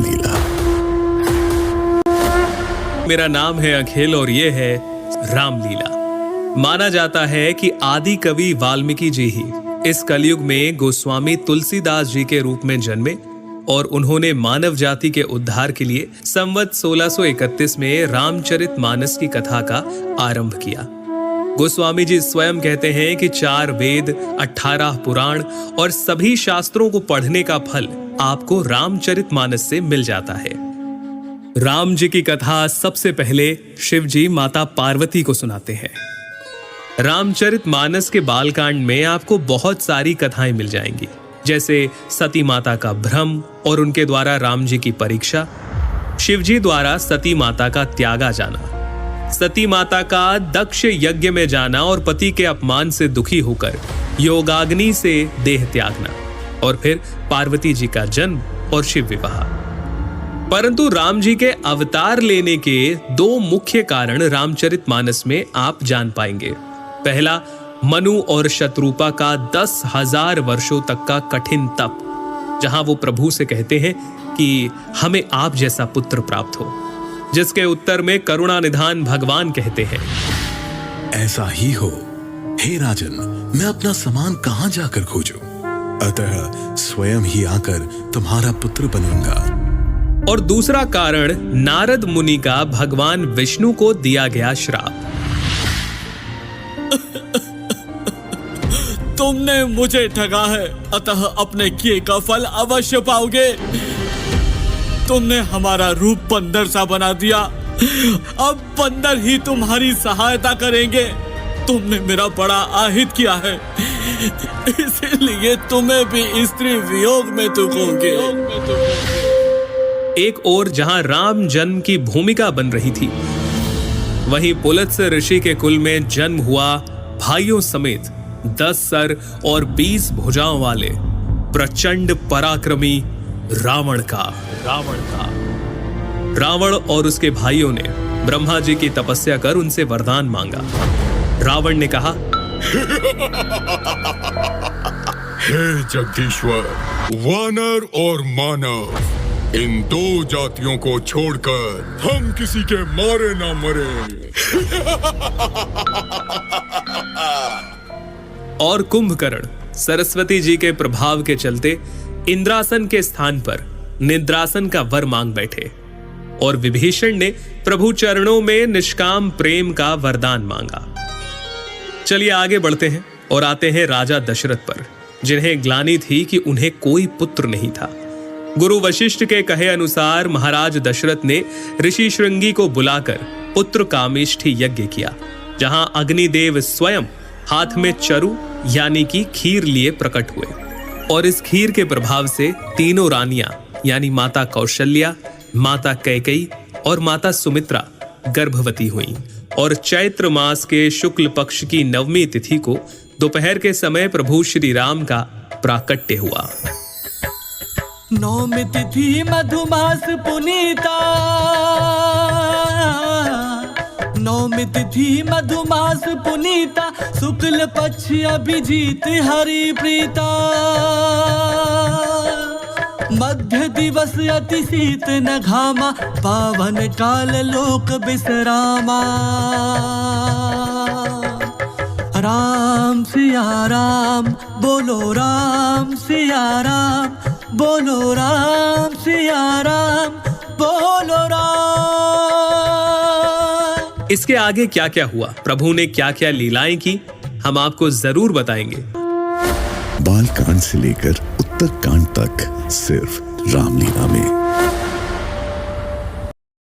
रामलीला। मेरा नाम है अखिल और ये है रामलीला। माना जाता है कि आदि कवि वाल्मीकि जी ही इस कलयुग में गोस्वामी तुलसीदास जी के रूप में जन्मे और उन्होंने मानव जाति के उद्धार के लिए संवत 1631 में रामचरितमानस की कथा का आरंभ किया। गोस्वामी जी स्वयं कहते हैं कि 4 वेद, 18 पुराण और सभी शास्त्रों को पढ़ने का फल आपको रामचरितमानस से मिल जाता है। राम जी की कथा सबसे पहले शिव जी माता पार्वती को सुनाते हैं। रामचरितमानस के बालकांड में आपको बहुत सारी कथाएं मिल जाएंगी, जैसे सती माता का भ्रम और उनके द्वारा राम जी की परीक्षा, शिव जी द्वारा सती माता का त्यागा जाना, सती माता का दक्ष यज्ञ में जाना और पति के अपमान से दुखी होकर योगाग्नि से देह त्यागना, और फिर पार्वती जी का जन्म और शिव विवाह। परंतु राम जी के अवतार लेने के 2 मुख्य कारण रामचरितमानस में आप जान पाएंगे। पहला, मनु और शत्रुपा का 10,000 वर्षों तक का कठिन तप, जहां वो प्रभु से कहते हैं कि हमें आप जैसा पुत्र प्राप्त हो, जिसके उत्तर में करुणा निधान भगवान कहते हैं, ऐसा ही हो हे राजन, मैं अपना सामान कहां जाकर खोजूं? अतः स्वयं ही आकर तुम्हारा पुत्र बनूंगा। और दूसरा कारण नारद मुनि का भगवान विष्णु को दिया गया श्राप। तुमने मुझे ठगा है, अतः अपने किए का फल अवश्य पाओगे। तुमने हमारा रूप बंदर सा बना दिया, अब बंदर ही तुम्हारी सहायता करेंगे। तुमने मेरा बड़ा आहित किया है, इसलिए तुम्हें भी स्त्री वियोग में दुखोगे। एक ओर जहां राम जन्म की भूमिका बन रही थी, वहीं पुलत्स्य ऋषि के कुल में जन्म हुआ भाइयों समेत 10 सर और 20 भुजाओं वाले प्रचंड पराक्रमी रावण और उसके भाइयों ने ब्रह्मा जी की तपस्या कर उनसे वरदान मांगा। रावण ने कहा, हे जगदीश्वर, वानर और मानव, इन 2 जातियों को छोड़कर हम किसी के मारे ना मरे। और कुंभकर्ण सरस्वती जी के प्रभाव के चलते इंद्रासन के स्थान पर निद्रासन का वर मांग बैठे, और विभीषण ने प्रभु चरणों में निष्काम प्रेम का वरदान मांगा। चलिए आगे बढ़ते हैं और आते हैं राजा दशरथ पर, जिन्हें ग्लानि थी कि उन्हें कोई पुत्र नहीं था। गुरु वशिष्ठ के कहे अनुसार महाराज दशरथ ने ऋषि श्रृंगी को बुलाकर पुत्र कामेष्ठी यज्ञ किया, जहां अग्निदेव स्वयं हाथ में चरु यानी कि खीर लिए प्रकट हुए, और इस खीर के प्रभाव से तीनों रानियां यानी माता कौशल्या, माता कैकेयी और माता सुमित्रा गर्भवती हुईं, और चैत्र मास के शुक्ल पक्ष की 9वीं तिथि को दोपहर के समय प्रभु श्री राम का प्राकट्य हुआ। 9वीं तिथि मधुमास पुनीता, 9वीं तिथि मधुमास पुनीता, शुक्ल पक्ष अभिजीत हरि प्रीता, मध्य दिवस अति शीत न घामा, पावन काल लोक विश्रामा। राम सिया राम बोलो, राम सिया राम बोलो, राम सिया राम बोलो राम। इसके आगे क्या क्या हुआ, प्रभु ने क्या क्या लीलाएं की, हम आपको जरूर बताएंगे। बालकांड से लेकर उत्तरकांड तक सिर्फ रामलीला में।